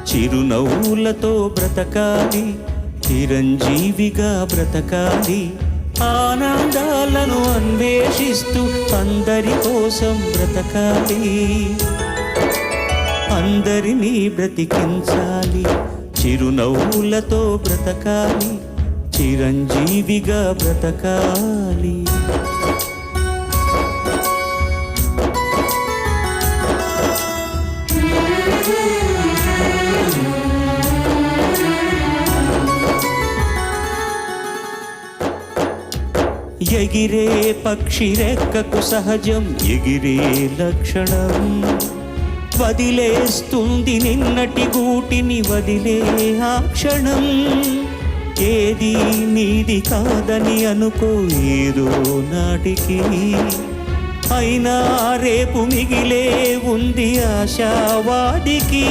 చిరునవ్వులతో బ్రతకాలి, చిరంజీవిగా బ్రతకాలి, ఆనందాలను అన్వేషిస్తూ అందరి కోసం బ్రతకాలి, అందరినీ బ్రతికించాలి, చిరునవ్వులతో బ్రతకాలి, చిరంజీవిగా బ్రతకాలి. ఎగిరే పక్షి రెక్కకు సహజం ఎగిరే లక్షణం, వదిలేస్తుంది నిన్నటి గూటిని వదిలే ఆ క్షణం. ఏది నీది కాదని అనుకో ఏదో నాటికి, అయినా రేపు మిగిలే ఉంది ఆశావాదికి.